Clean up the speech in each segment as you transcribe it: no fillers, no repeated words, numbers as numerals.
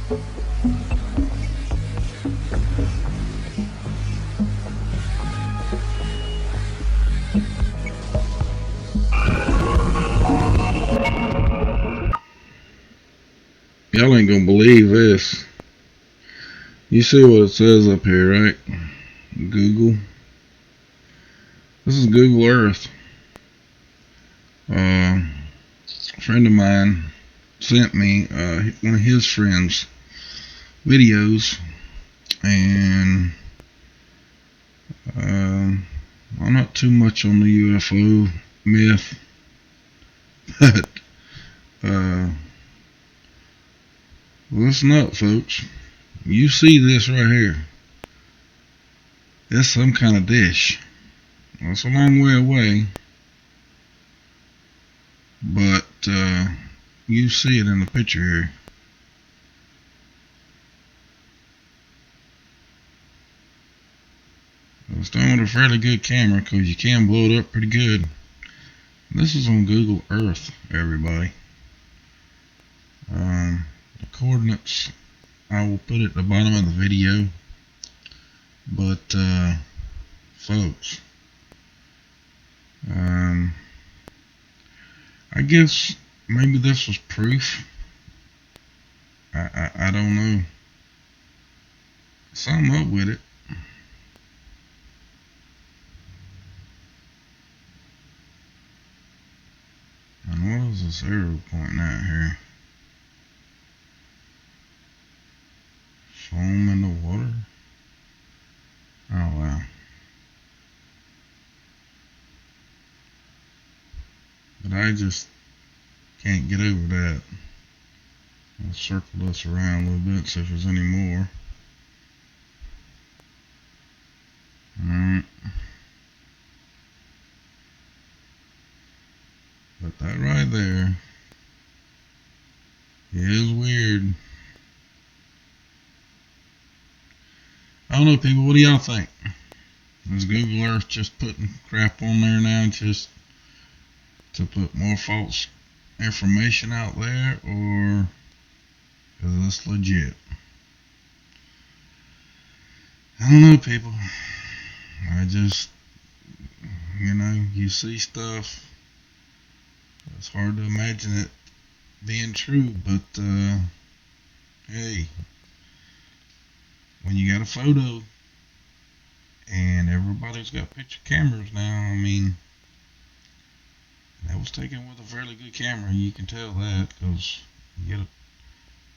Y'all ain't gonna believe this. You see what it says up here, right? Google. This is Google Earth. A friend of mine sent me one of his friends' videos, and I'm not too much on the UFO myth, but listen up, folks. You see this right here. It's some kind of dish. Well, it's a long way away, but you see it in the picture here. It's done with a fairly good camera because you can blow it up pretty good. This is on Google Earth, everybody. The coordinates I will put at the bottom of the video, but folks, I guess maybe this was proof. I don't know. Something up with it. And what is this arrow pointing at here? Foam in the water? Oh wow. But I just can't get over that. I'll circle this around a little bit, see if there's any more. But that right there is weird. I don't know, people, what do y'all think? Is Google Earth just putting crap on there now just to put more false information out there, or is this legit? I don't know, people. I just, you see stuff. It's hard to imagine it being true, but hey, when you got a photo and everybody's got picture cameras now, I mean, that was taken with a fairly good camera. You can tell that because you get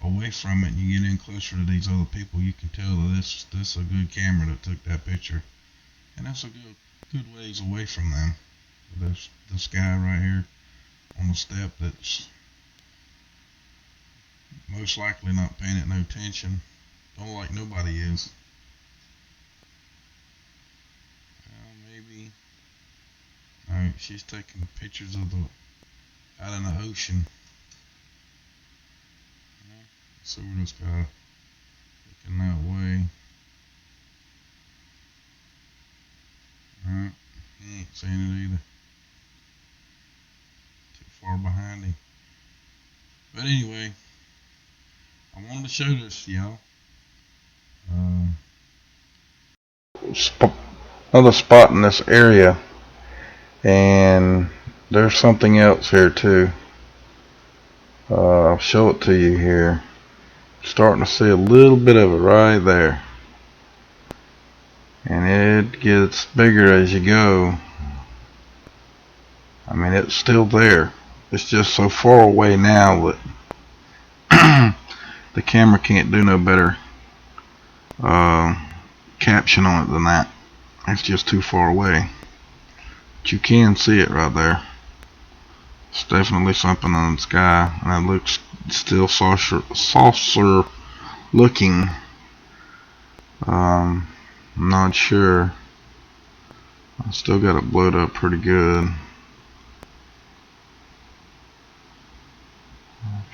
away from it and you get in closer to these other people. You can tell that this is a good camera that took that picture, and that's a good ways away from them. There's this guy right here on the step that's most likely not paying it no attention. Don't like nobody is. Maybe. Alright, she's taking pictures of out in the ocean. So we're just looking that way. Alright, he ain't seeing it either. Too far behind him. But anyway, I wanted to show this to y'all. Another spot in this area, and there's something else here too. I'll show it to you here. Starting to see a little bit of it right there, and it gets bigger as you go. I mean, it's still there. It's just so far away now that the camera can't do no better caption on it than that. It's just too far away, but you can see it right there. It's definitely something in the sky, and it looks still saucer looking. I'm not sure. I still got it blowed up pretty good.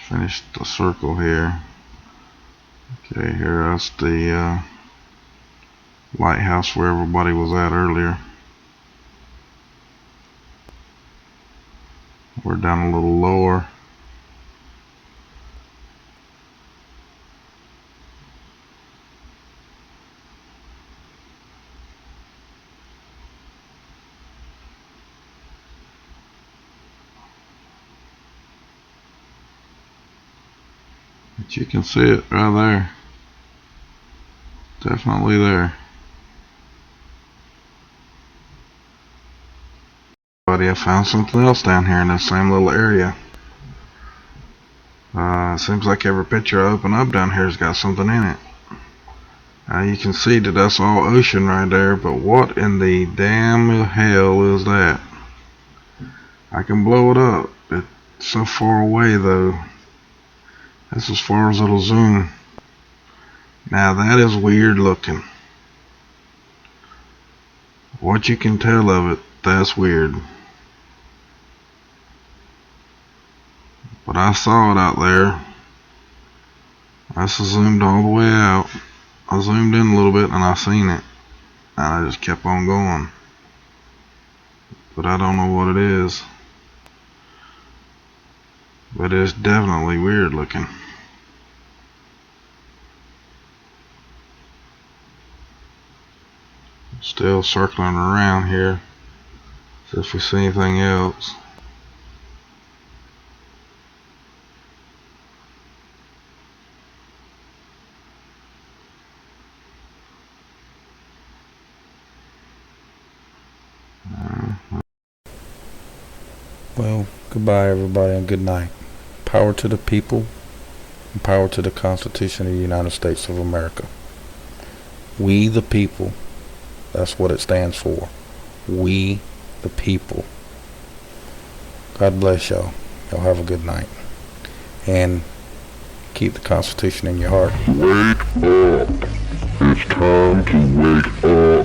Finished the circle here. Okay, here that's the lighthouse where everybody was at earlier. We're down a little lower. But you can see it right there. Definitely there. Buddy, I found something else down here in this same little area. Seems like every picture I open up down here has got something in it. You can see that that's all ocean right there, but what in the damn hell is that? I can blow it up. It's so far away though. That's as far as it'll zoom. Now that is weird looking. What you can tell of it, that's weird. But I saw it out there. I zoomed all the way out. I zoomed in a little bit and I seen it. And I just kept on going. But I don't know what it is. But it's definitely weird looking. Still circling around here. See if we see anything else. Well, goodbye everybody and good night. Power to the people and power to the Constitution of the United States of America. We the people. That's what it stands for. We the people. God bless y'all. Y'all have a good night. And keep the Constitution in your heart. Wake up. It's time to wake up.